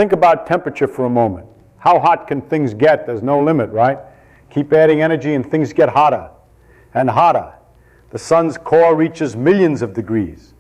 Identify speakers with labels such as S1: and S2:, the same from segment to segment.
S1: Think about temperature for a moment. How hot can things get? There's no limit, right? Keep adding energy and things get hotter and hotter. The sun's core reaches millions of degrees.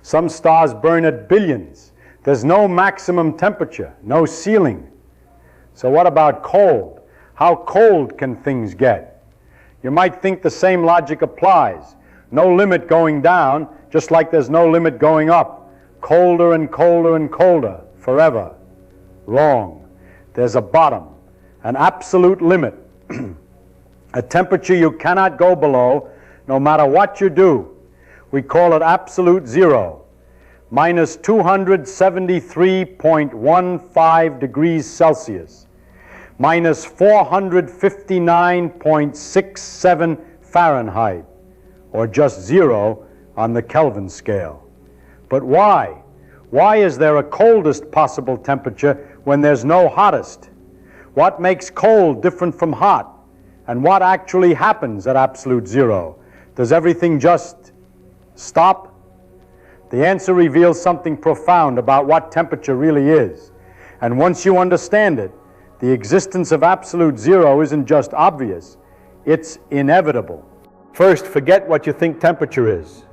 S1: Some stars burn at billions. There's no maximum temperature, no ceiling. So what about cold? How cold can things get? You might think the same logic applies. No limit going down, just like there's no limit going up. Colder and colder and colder, forever. Wrong. There's a bottom, an absolute limit. A temperature you cannot go below, no matter what you do. We call it absolute zero. Minus 273.15 degrees Celsius. Minus 459.67 Fahrenheit, or just zero on the Kelvin scale. But why? Why is there a coldest possible temperature when there's no hottest? What makes cold different from hot? And what actually happens at absolute zero? Does everything just stop? The answer reveals something profound about what temperature really is. And once you understand it, the existence of absolute zero isn't just obvious, it's inevitable. First, forget what you think temperature is.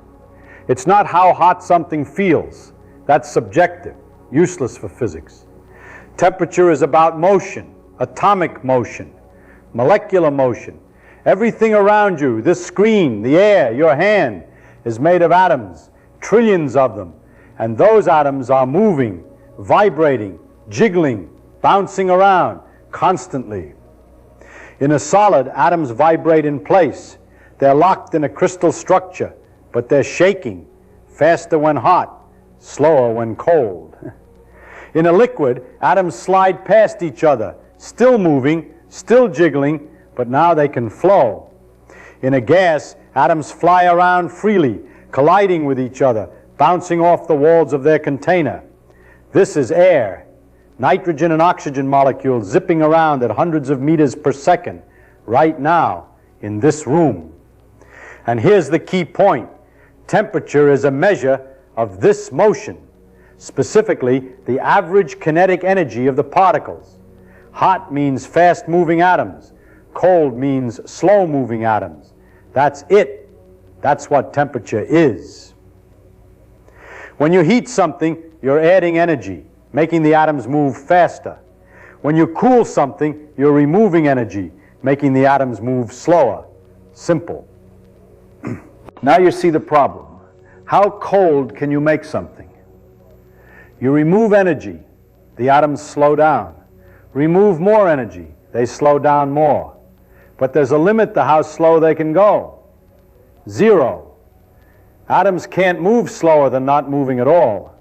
S1: It's not how hot something feels. That's subjective, useless for physics. Temperature is about motion, atomic motion, molecular motion. Everything around you, this screen, the air, your hand, is made of atoms, trillions of them. And those atoms are moving, vibrating, jiggling, bouncing around constantly. In a solid, atoms vibrate in place. They're locked in a crystal structure, but they're shaking, faster when hot, slower when cold. In a liquid, atoms slide past each other, still moving, still jiggling, but now they can flow. In a gas, atoms fly around freely, colliding with each other, bouncing off the walls of their container. This is air. Nitrogen and oxygen molecules zipping around at hundreds of meters per second, right now, in this room. And here's the key point. Temperature is a measure of this motion, specifically the average kinetic energy of the particles. Hot means fast-moving atoms. Cold means slow-moving atoms. That's it. That's what temperature is. When you heat something, you're adding energy, making the atoms move faster. When you cool something, you're removing energy, making the atoms move slower. Simple. Now you see the problem. How cold can you make something? You remove energy, the atoms slow down. Remove more energy, they slow down more. But there's a limit to how slow they can go. Zero. Atoms can't move slower than not moving at all.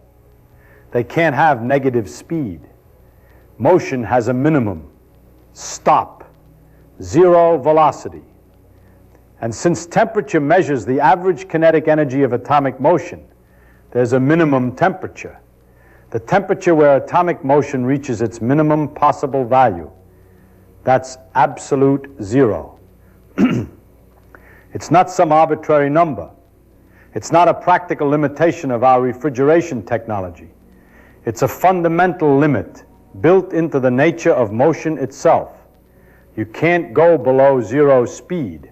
S1: They can't have negative speed. Motion has a minimum. Stop. Zero velocity. And since temperature measures the average kinetic energy of atomic motion, there's a minimum temperature. The temperature where atomic motion reaches its minimum possible value. That's absolute zero. It's not some arbitrary number. It's not a practical limitation of our refrigeration technology. It's a fundamental limit built into the nature of motion itself. You can't go below zero speed.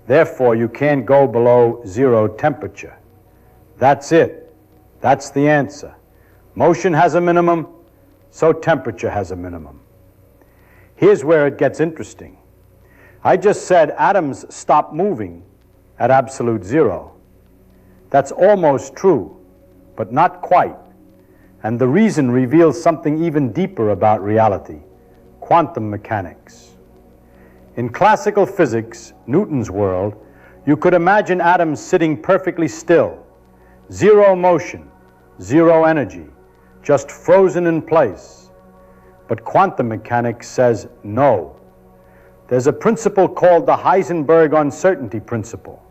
S1: Therefore, you can't go below zero temperature. That's it. That's the answer. Motion has a minimum, so temperature has a minimum. Here's where it gets interesting. I just said atoms stop moving at absolute zero. That's almost true, but not quite. And the reason reveals something even deeper about reality: quantum mechanics. In classical physics, Newton's world, you could imagine atoms sitting perfectly still, zero motion, zero energy, just frozen in place. But quantum mechanics says no. There's a principle called the Heisenberg uncertainty principle.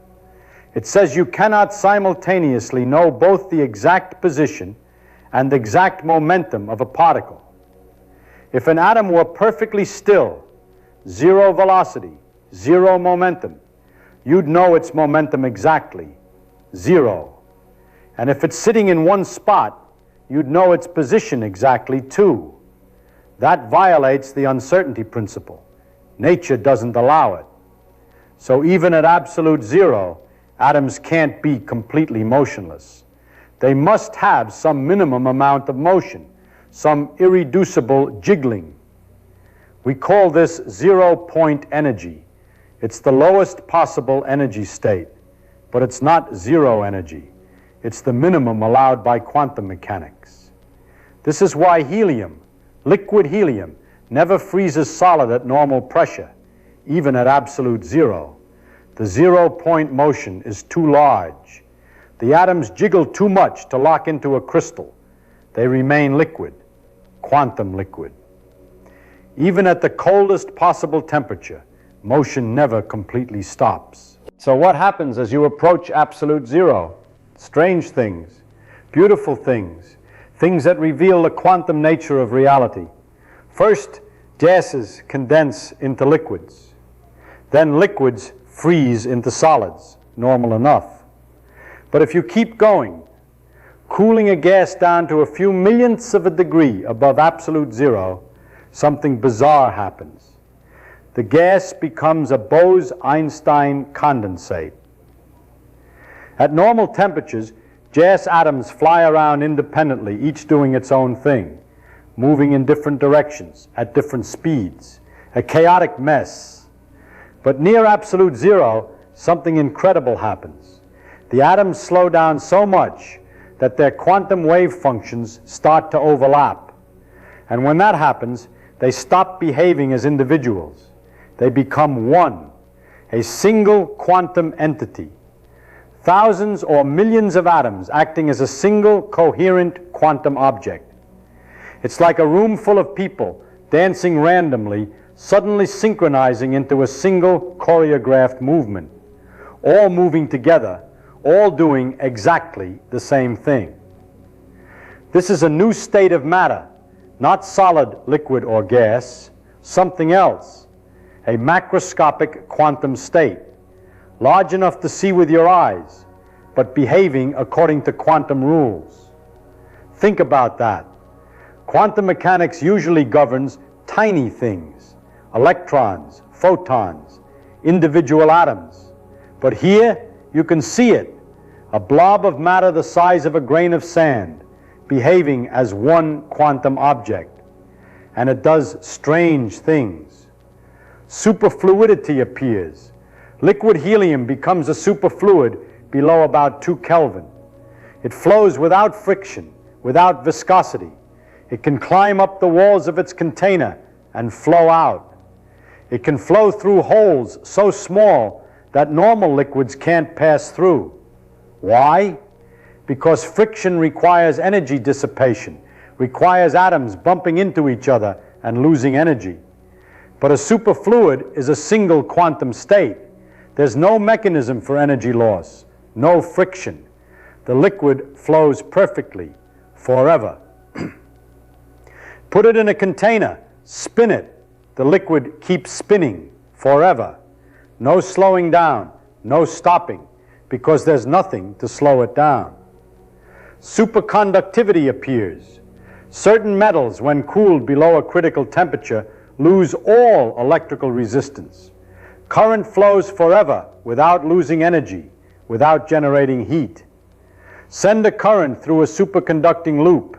S1: It says you cannot simultaneously know both the exact position and the exact momentum of a particle. If an atom were perfectly still, zero velocity, zero momentum, you'd know its momentum exactly, zero. And if it's sitting in one spot, you'd know its position exactly too. That violates the uncertainty principle. Nature doesn't allow it. So even at absolute zero, atoms can't be completely motionless. They must have some minimum amount of motion, some irreducible jiggling. We call this zero-point energy. It's the lowest possible energy state, but it's not zero energy. It's the minimum allowed by quantum mechanics. This is why helium, liquid helium, never freezes solid at normal pressure, even at absolute zero. The zero-point motion is too large. The atoms jiggle too much to lock into a crystal. They remain liquid, quantum liquid. Even at the coldest possible temperature, motion never completely stops. So what happens as you approach absolute zero? Strange things, beautiful things, things that reveal the quantum nature of reality. First, gases condense into liquids. Then liquids freeze into solids, normal enough. But if you keep going, cooling a gas down to a few millionths of a degree above absolute zero, something bizarre happens. The gas becomes a Bose-Einstein condensate. At normal temperatures, gas atoms fly around independently, each doing its own thing, moving in different directions, at different speeds, a chaotic mess. But near absolute zero, something incredible happens. The atoms slow down so much that their quantum wave functions start to overlap. And when that happens, they stop behaving as individuals. They become one, a single quantum entity. Thousands or millions of atoms acting as a single coherent quantum object. It's like a room full of people dancing randomly, suddenly synchronizing into a single choreographed movement, all moving together, all doing exactly the same thing. This is a new state of matter, not solid, liquid, or gas, something else, a macroscopic quantum state, large enough to see with your eyes, but behaving according to quantum rules. Think about that. Quantum mechanics usually governs tiny things, electrons, photons, individual atoms. But here, you can see it, a blob of matter the size of a grain of sand, behaving as one quantum object. And it does strange things. Superfluidity appears. Liquid helium becomes a superfluid below about 2 Kelvin. It flows without friction, without viscosity. It can climb up the walls of its container and flow out. It can flow through holes so small that normal liquids can't pass through. Why? Because friction requires energy dissipation, requires atoms bumping into each other and losing energy. But a superfluid is a single quantum state. There's no mechanism for energy loss, no friction. The liquid flows perfectly, forever. Put it in a container, spin it, the liquid keeps spinning forever. No slowing down, no stopping, because there's nothing to slow it down. Superconductivity appears. Certain metals, when cooled below a critical temperature, lose all electrical resistance. Current flows forever without losing energy, without generating heat. Send a current through a superconducting loop.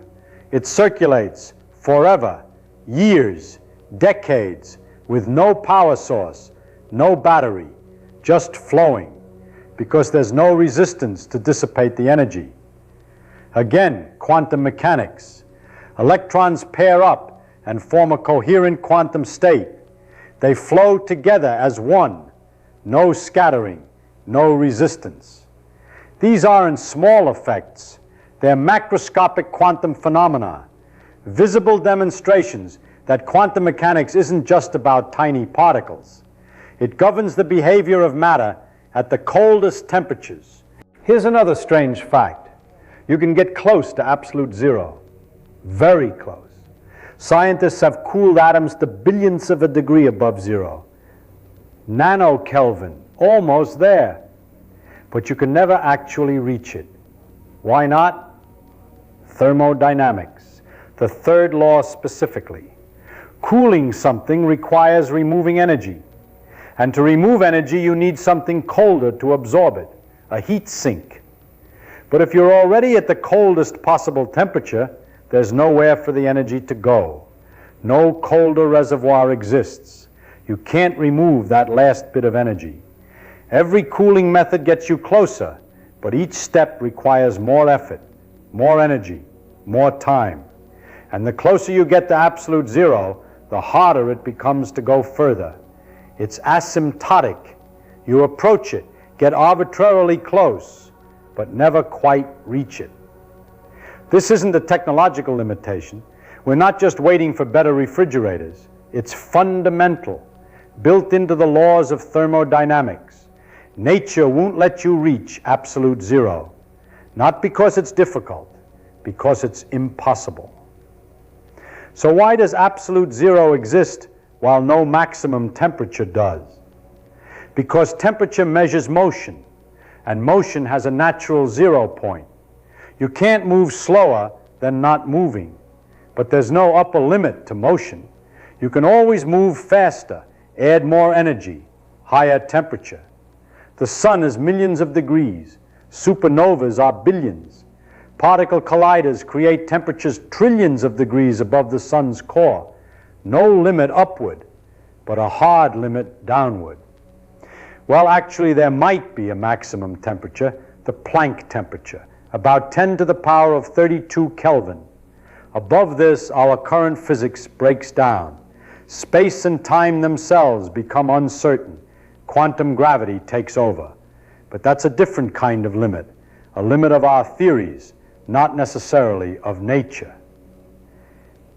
S1: It circulates forever, years, decades, with no power source, no battery, just flowing, because there's no resistance to dissipate the energy. Again, quantum mechanics. Electrons pair up and form a coherent quantum state. They flow together as one, no scattering, no resistance. These aren't small effects. They're macroscopic quantum phenomena, visible demonstrations that quantum mechanics isn't just about tiny particles. It governs the behavior of matter at the coldest temperatures. Here's another strange fact. You can get close to absolute zero, very close. Scientists have cooled atoms to billionths of a degree above zero. Nano-Kelvin, almost there. But you can never actually reach it. Why not? thermodynamics, the third law specifically. Cooling something requires removing energy. And to remove energy, you need something colder to absorb it, a heat sink. But if you're already at the coldest possible temperature, there's nowhere for the energy to go. No colder reservoir exists. You can't remove that last bit of energy. Every cooling method gets you closer, but each step requires more effort, more energy, more time. And the closer you get to absolute zero, the harder it becomes to go further. It's asymptotic. You approach it, get arbitrarily close, but never quite reach it. This isn't a technological limitation. We're not just waiting for better refrigerators. It's fundamental, built into the laws of thermodynamics. Nature won't let you reach absolute zero, not because it's difficult, because it's impossible. So why does absolute zero exist while no maximum temperature does? Because temperature measures motion, and motion has a natural zero point. You can't move slower than not moving, but there's no upper limit to motion. You can always move faster, add more energy, higher temperature. The sun is millions of degrees. Supernovas are billions. Particle colliders create temperatures trillions of degrees above the sun's core. No limit upward, but a hard limit downward. Well, actually, there might be a maximum temperature, the Planck temperature, about 10 to the power of 32 Kelvin. Above this, our current physics breaks down. Space and time themselves become uncertain. Quantum gravity takes over. But that's a different kind of limit, a limit of our theories, not necessarily of nature.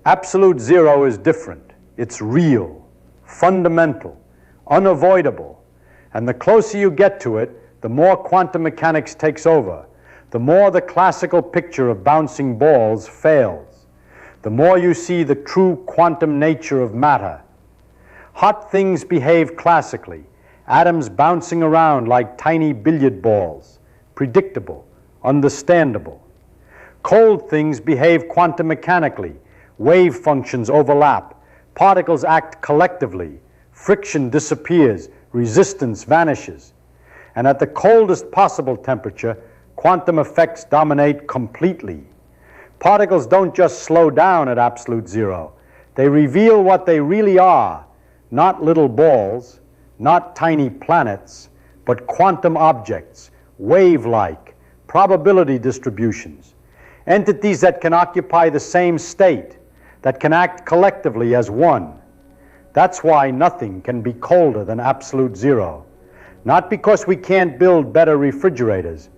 S1: Absolute zero is different. It's real, fundamental, unavoidable. And the closer you get to it, the more quantum mechanics takes over, the more the classical picture of bouncing balls fails, the more you see the true quantum nature of matter. Hot things behave classically, atoms bouncing around like tiny billiard balls, predictable, understandable. Cold things behave quantum mechanically, wave functions overlap, particles act collectively, friction disappears, resistance vanishes. And at the coldest possible temperature, quantum effects dominate completely. Particles don't just slow down at absolute zero. They reveal what they really are, not little balls, not tiny planets, but quantum objects, wave-like, probability distributions, entities that can occupy the same state, that can act collectively as one. That's why nothing can be colder than absolute zero. Not because we can't build better refrigerators,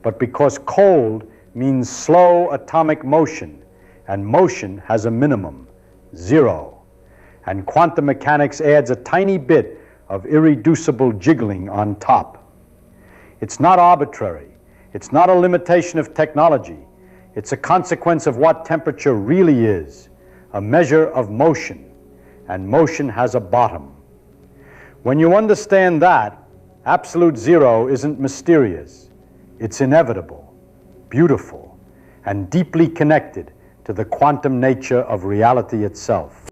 S1: but because cold means slow atomic motion, and motion has a minimum, zero. And quantum mechanics adds a tiny bit of irreducible jiggling on top. It's not arbitrary. It's not a limitation of technology. It's a consequence of what temperature really is, a measure of motion, and motion has a bottom. When you understand that, absolute zero isn't mysterious. It's inevitable, beautiful, and deeply connected to the quantum nature of reality itself.